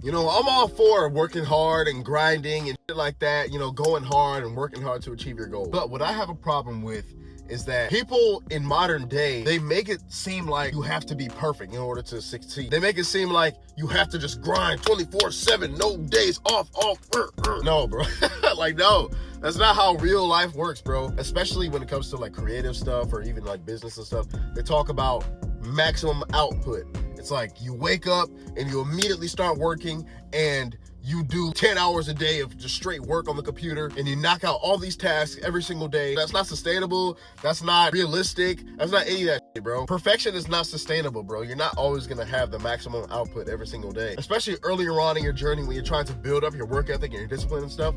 You know, I'm all for working hard and grinding and shit like that, you know, going hard and working hard to achieve your goal. But what I have a problem with is that people in modern day, they make it seem like you have to be perfect in order to succeed. They make it seem like you have to just grind 24/7, no days off. No, bro. Like, no. That's not how real life works, bro. Especially when it comes to like creative stuff or even like business and stuff. They talk about maximum output. It's like you wake up and you immediately start working and you do 10 hours a day of just straight work on the computer and you knock out all these tasks every single day. That's not sustainable. That's not realistic. That's not any of that shit, bro. Perfection is not sustainable, bro. You're not always gonna have the maximum output every single day. Especially earlier on in your journey when you're trying to build up your work ethic and your discipline and stuff.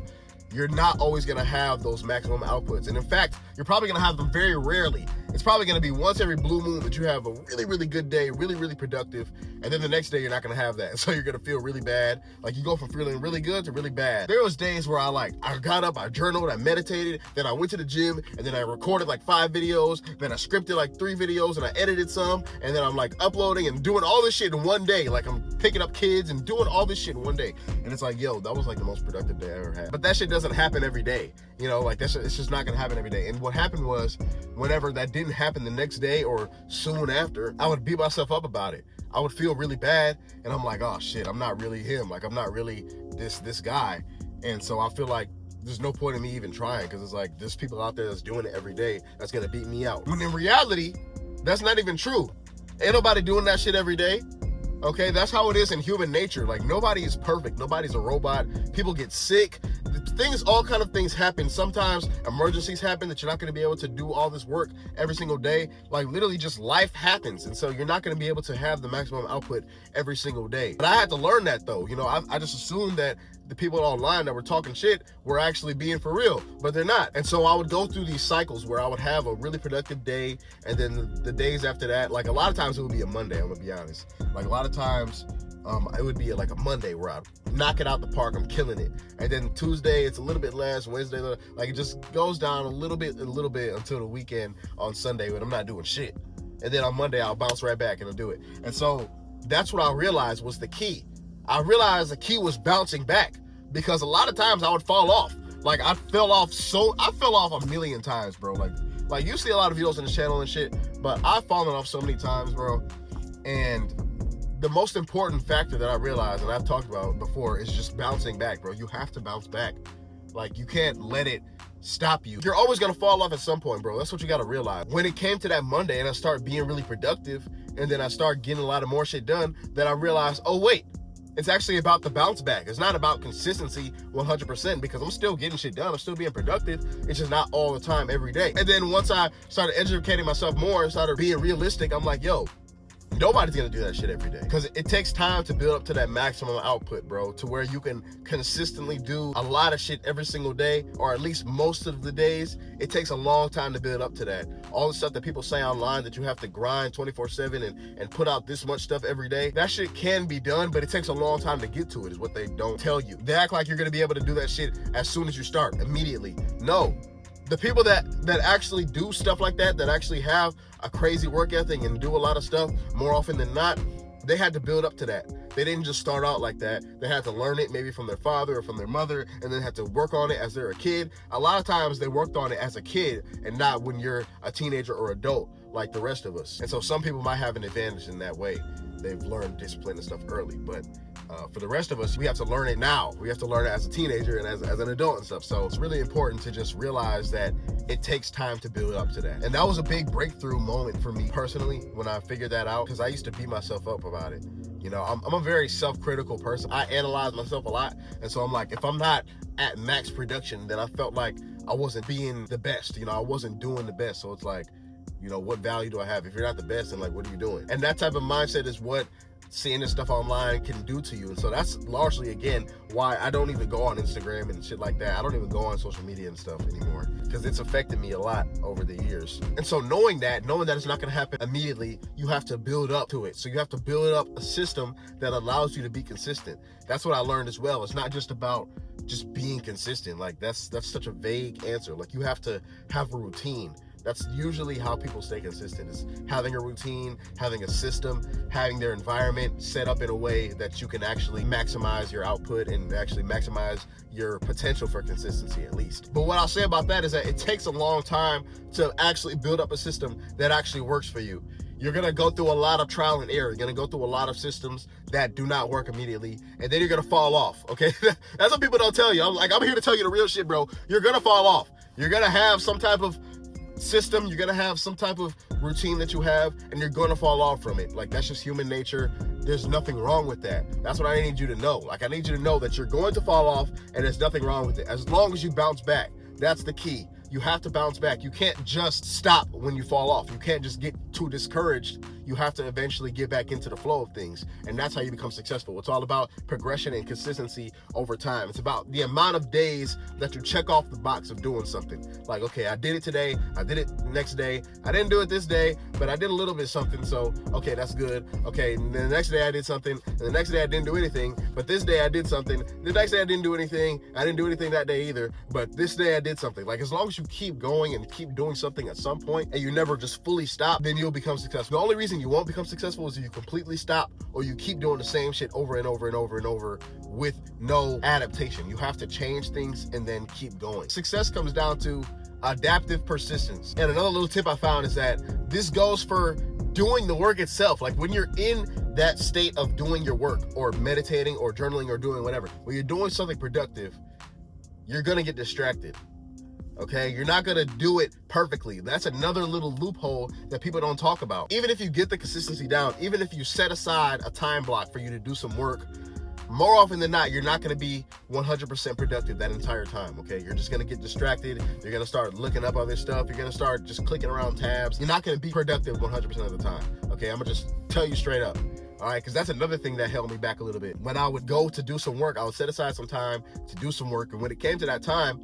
You're not always going to have those maximum outputs. And in fact, you're probably going to have them very rarely. It's probably going to be once every blue moon that you have a really, really good day, really, really productive. And then the next day, you're not going to have that. So you're going to feel really bad. Like you go from feeling really good to really bad. There was days where I got up, I journaled, I meditated, then I went to the gym, and then I recorded like 5 videos, then I scripted like 3 videos, and I edited some, and then I'm like uploading and doing all this shit in one day. Like I'm picking up kids and doing all this shit in one day. And it's like, yo, that was like the most productive day I ever had. But that shit doesn't happen every day. You know, like it's just not gonna happen every day. And what happened was, whenever that didn't happen the next day or soon after, I would beat myself up about it. I would feel really bad, and I'm like, oh shit, I'm not really him. Like I'm not really this guy. And so I feel like there's no point in me even trying, because it's like there's people out there that's doing it every day that's gonna beat me out. When in reality, that's not even true. Ain't nobody doing that shit every day. Okay, that's how it is in human nature. Like nobody is perfect. Nobody's a robot. People get sick. All kind of things happen. Sometimes emergencies happen that you're not going to be able to do all this work every single day. Like literally just life happens. And so you're not going to be able to have the maximum output every single day. But I had to learn that though. You know, I just assumed that the people online that were talking shit were actually being for real, but they're not. And so I would go through these cycles where I would have a really productive day, and then the days after that, like a lot of times it would be a Monday, I'm gonna be honest. Like a lot of times it would be like a Monday where I'd knock it out the park, I'm killing it. And then Tuesday, it's a little bit less, Wednesday, like it just goes down a little bit until the weekend on Sunday when I'm not doing shit. And then on Monday, I'll bounce right back and I'll do it. And so that's what I realized was the key. I realized the key was bouncing back, because a lot of times I would fall off. Like I fell off a million times, bro. Like you see a lot of videos on the channel and shit, but I've fallen off so many times, bro. And the most important factor that I realized, and I've talked about before, is just bouncing back, bro. You have to bounce back. Like you can't let it stop you. You're always gonna fall off at some point, bro. That's what you gotta realize. When it came to that Monday and I started being really productive, and then I started getting a lot of more shit done, then I realized, oh wait, it's actually about the bounce back. It's not about consistency 100%, because I'm still getting shit done. I'm still being productive. It's just not all the time every day. And then once I started educating myself more and started being realistic, I'm like, yo, nobody's gonna do that shit every day, because it takes time to build up to that maximum output, bro, to where you can consistently do a lot of shit every single day, or at least most of the days. It takes a long time to build up to that. All the stuff that people say online that you have to grind 24/7 and put out this much stuff every day, that shit can be done, but it takes a long time to get to it, is what they don't tell you. They act like you're gonna be able to do that shit as soon as you start, immediately. No. The people that actually do stuff like that actually have a crazy work ethic and do a lot of stuff, more often than not, they had to build up to that. They didn't just start out like that. They had to learn it maybe from their father or from their mother, and then had to work on it as they're a kid. A lot of times they worked on it as a kid and not when you're a teenager or adult like the rest of us. And so some people might have an advantage in that way. They've learned discipline and stuff early, but for the rest of us, we have to learn it now. We have to learn it as a teenager and as an adult and stuff. So it's really important to just realize that it takes time to build up to that. And that was a big breakthrough moment for me personally when I figured that out, because I used to beat myself up about it. You know, I'm a very self-critical person. I analyze myself a lot. And so I'm like, if I'm not at max production, then I felt like I wasn't being the best. You know, I wasn't doing the best. So it's like, you know, what value do I have? If you're not the best, then like, what are you doing? And that type of mindset is what seeing this stuff online can do to you. And so that's largely, again, why I don't even go on Instagram and shit like that. I don't even go on social media and stuff anymore, because it's affected me a lot over the years. And so knowing that it's not going to happen immediately, you have to build up to it. So you have to build up a system that allows you to be consistent. That's what I learned as well. It's not just about just being consistent. Like that's such a vague answer. Like you have to have a routine. That's usually how people stay consistent, is having a routine, having a system, having their environment set up in a way that you can actually maximize your output and actually maximize your potential for consistency at least. But what I'll say about that is that it takes a long time to actually build up a system that actually works for you. You're gonna go through a lot of trial and error. You're gonna go through a lot of systems that do not work immediately, and then you're gonna fall off, okay? That's what people don't tell you. I'm here to tell you the real shit, bro. You're gonna fall off. You're gonna have some type of system, you're gonna have some type of routine that you have, and you're gonna fall off from it. Like, that's just human nature. There's nothing wrong with that. That's what I need you to know. Like, I need you to know that you're going to fall off, and there's nothing wrong with it. As long as you bounce back, that's the key. You have to bounce back. You can't just stop when you fall off. You can't just get too discouraged. You have to eventually get back into the flow of things. And that's how you become successful. It's all about progression and consistency over time. It's about the amount of days that you check off the box of doing something. Like, okay, I did it today. I did it next day. I didn't do it this day, but I did a little bit something. So, okay, that's good. Okay, and then the next day I did something. And the next day I didn't do anything. But this day I did something. The next day I didn't do anything. I didn't do anything that day either. But this day I did something. Like, as long as you keep going and keep doing something at some point, and you never just fully stop, then you'll become successful. The only reason you won't become successful is if you completely stop, or you keep doing the same shit over and over and over and over with no adaptation. You have to change things and then keep going. Success comes down to adaptive persistence. And another little tip I found is that this goes for doing the work itself. Like, when you're in that state of doing your work, or meditating, or journaling, or doing whatever, when you're doing something productive, you're gonna get distracted. Okay, you're not gonna do it perfectly. That's another little loophole that people don't talk about. Even if you get the consistency down, even if you set aside a time block for you to do some work, more often than not, you're not gonna be 100% productive that entire time, okay? You're just gonna get distracted. You're gonna start looking up other stuff. You're gonna start just clicking around tabs. You're not gonna be productive 100% of the time, okay? I'm gonna just tell you straight up. All right, because that's another thing that held me back a little bit. When I would go to do some work, I would set aside some time to do some work, and when it came to that time,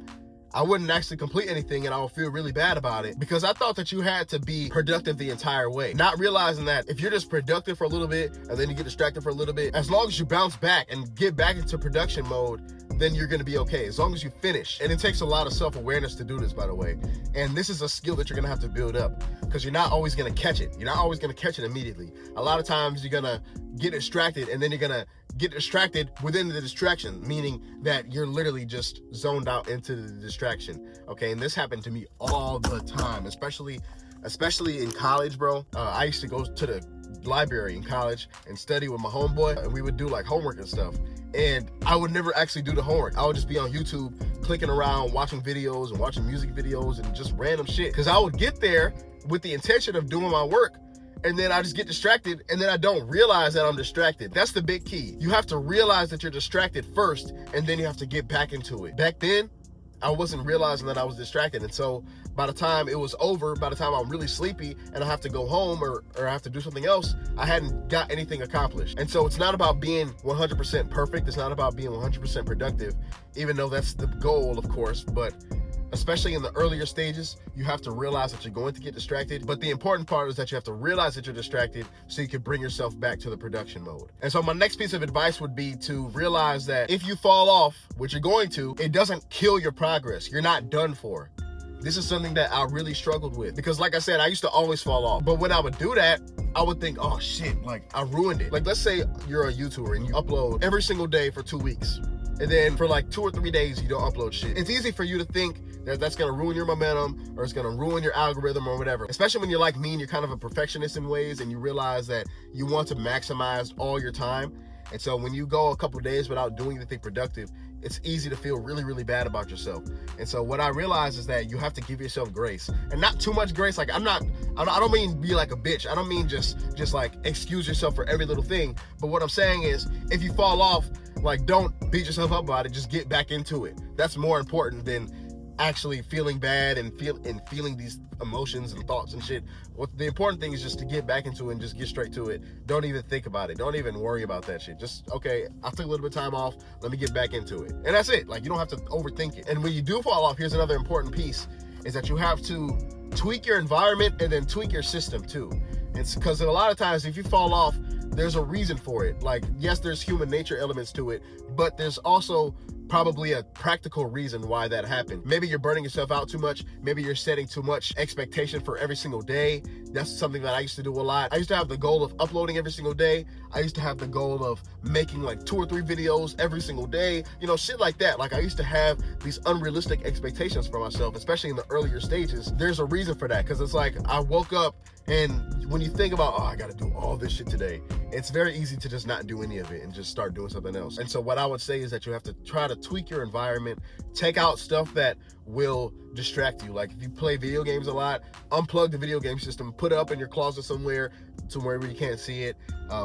I wouldn't actually complete anything, and I would feel really bad about it, because I thought that you had to be productive the entire way. Not realizing that if you're just productive for a little bit and then you get distracted for a little bit, as long as you bounce back and get back into production mode, then you're gonna be okay, as long as you finish. And it takes a lot of self-awareness to do this, by the way. And this is a skill that you're gonna have to build up, because you're not always gonna catch it. You're not always gonna catch it immediately. A lot of times you're gonna get distracted, and then you're gonna get distracted within the distraction, meaning that you're literally just zoned out into the distraction, okay? And this happened to me all the time, especially in college, bro. I used to go to the library in college and study with my homeboy, and we would do like homework and stuff. And I would never actually do the homework. I would just be on YouTube clicking around, watching videos and watching music videos and just random shit. Because I would get there with the intention of doing my work, and then I just get distracted, and then I don't realize that I'm distracted. That's the big key. You have to realize that you're distracted first, and then you have to get back into it. Back then, I wasn't realizing that I was distracted. And so by the time it was over, by the time I'm really sleepy and I have to go home or I have to do something else, I hadn't got anything accomplished. And so it's not about being 100% perfect. It's not about being 100% productive, even though that's the goal, of course. But especially in the earlier stages, you have to realize that you're going to get distracted. But the important part is that you have to realize that you're distracted so you can bring yourself back to the production mode. And so my next piece of advice would be to realize that if you fall off, which you're going to, it doesn't kill your progress. You're not done for. This is something that I really struggled with, because like I said, I used to always fall off. But when I would do that, I would think, oh shit, like I ruined it. Like, let's say you're a YouTuber and you upload every single day for 2 weeks. And then for like 2 or 3 days, you don't upload shit. It's easy for you to think that that's gonna ruin your momentum, or it's gonna ruin your algorithm or whatever. Especially when you're like me and you're kind of a perfectionist in ways, and you realize that you want to maximize all your time. And so when you go a couple of days without doing anything productive, it's easy to feel really, really bad about yourself. And so what I realized is that you have to give yourself grace, and not too much grace. Like I don't mean be like a bitch. I don't mean just like excuse yourself for every little thing. But what I'm saying is, if you fall off, like, don't beat yourself up about it. Just get back into it. That's more important than actually feeling bad and feeling these emotions and thoughts and shit. What the important thing is just to get back into it and just get straight to it. Don't even think about it. Don't even worry about that shit. Just, okay, I took a little bit of time off, let me get back into it. And that's it. Like, you don't have to overthink it. And when you do fall off, here's another important piece, is that you have to tweak your environment and then tweak your system too. It's because a lot of times if you fall off, there's a reason for it. Like, yes, there's human nature elements to it, but there's also probably a practical reason why that happened. Maybe you're burning yourself out too much. Maybe you're setting too much expectation for every single day. That's something that I used to do a lot. I used to have the goal of uploading every single day. I used to have the goal of making like 2 or 3 videos every single day, you know, shit like that. Like I used to have these unrealistic expectations for myself, especially in the earlier stages. There's a reason for that, because it's like I woke up, and when you think about, oh, I gotta do all this shit today, it's very easy to just not do any of it and just start doing something else. And so what I would say is that you have to try to tweak your environment, take out stuff that will distract you. Like if you play video games a lot, unplug the video game system, put it up in your closet somewhere to where you can't see it.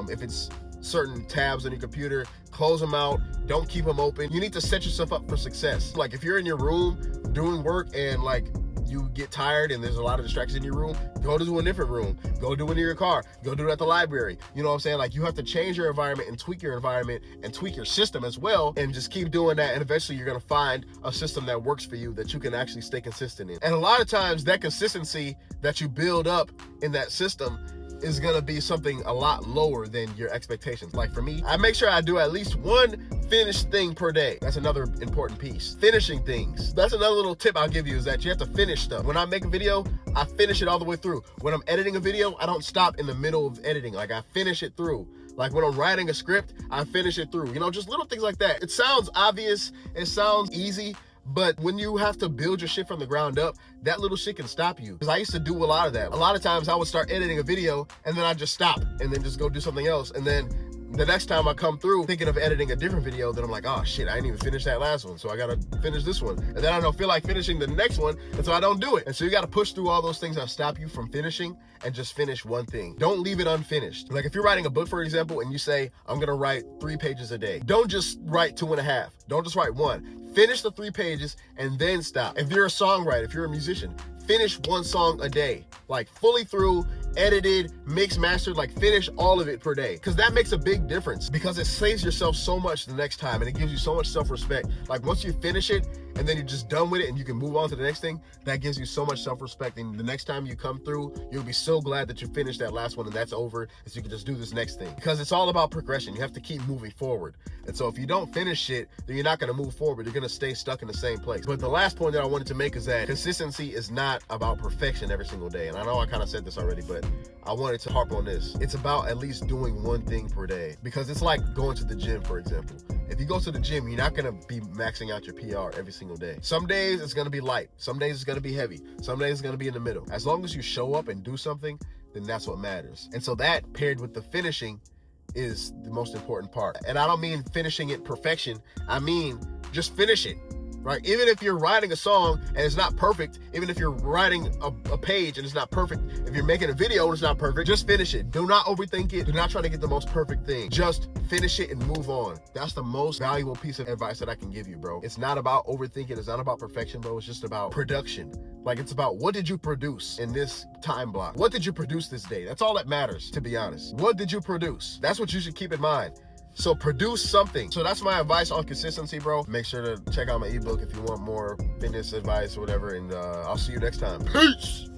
If it's certain tabs on your computer, close them out, don't keep them open. You need to set yourself up for success. Like if you're in your room doing work and like you get tired and there's a lot of distractions in your room, go to a different room, go do it in your car, go do it at the library. You know what I'm saying? Like you have to change your environment and tweak your environment and tweak your system as well, and just keep doing that, and eventually you're gonna find a system that works for you that you can actually stay consistent in. And a lot of times that consistency that you build up in that system is gonna be something a lot lower than your expectations. Like for me, I make sure I do at least 1 finished thing per day. That's another important piece. Finishing things. That's another little tip I'll give you, is that you have to finish stuff. When I make a video, I finish it all the way through. When I'm editing a video, I don't stop in the middle of editing. Like I finish it through. Like when I'm writing a script, I finish it through. You know, just little things like that. It sounds obvious, it sounds easy, but when you have to build your shit from the ground up, that little shit can stop you. Because I used to do a lot of that. A lot of times I would start editing a video and then I'd just stop and then just go do something else. And then the next time I come through thinking of editing a different video, then I'm like, oh shit, I didn't even finish that last one, so I gotta finish this one. And then I don't feel like finishing the next one, and so I don't do it. And so you gotta push through all those things that stop you from finishing and just finish one thing. Don't leave it unfinished. Like if you're writing a book, for example, and you say, I'm gonna write 3 pages a day. Don't just write 2.5. Don't just write 1. Finish the 3 pages and then stop. If you're a songwriter, if you're a musician, finish 1 song a day, like fully through, edited, mixed, mastered, like finish all of it per day. Because that makes a big difference, because it saves yourself so much the next time, and it gives you so much self-respect. Like once you finish it and then you're just done with it and you can move on to the next thing, that gives you so much self-respect. And the next time you come through, you'll be so glad that you finished that last one and that's over, and so you can just do this next thing. Because it's all about progression. You have to keep moving forward. And so if you don't finish it, then you're not gonna move forward. You're gonna stay stuck in the same place. But the last point that I wanted to make is that consistency is not about perfection every single day. And I know I kind of said this already, but I wanted to harp on this. It's about at least doing 1 thing per day. Because it's like going to the gym, for example. If you go to the gym, you're not gonna be maxing out your PR every single day. Some days it's gonna be light. Some days it's gonna be heavy. Some days it's gonna be in the middle. As long as you show up and do something, then that's what matters. And so that paired with the finishing is the most important part. And I don't mean finishing it perfection. I mean just finish it. Right? Even if you're writing a song and it's not perfect, even if you're writing a page and it's not perfect, if you're making a video and it's not perfect, just finish it. Do not overthink it. Do not try to get the most perfect thing. Just finish it and move on. That's the most valuable piece of advice that I can give you, bro. It's not about overthinking. It's not about perfection, bro. It's just about production. Like it's about, what did you produce in this time block? What did you produce this day? That's all that matters, to be honest. What did you produce? That's what you should keep in mind. So produce something. So that's my advice on consistency, bro. Make sure to check out my ebook if you want more fitness advice or whatever. And I'll see you next time. Peace.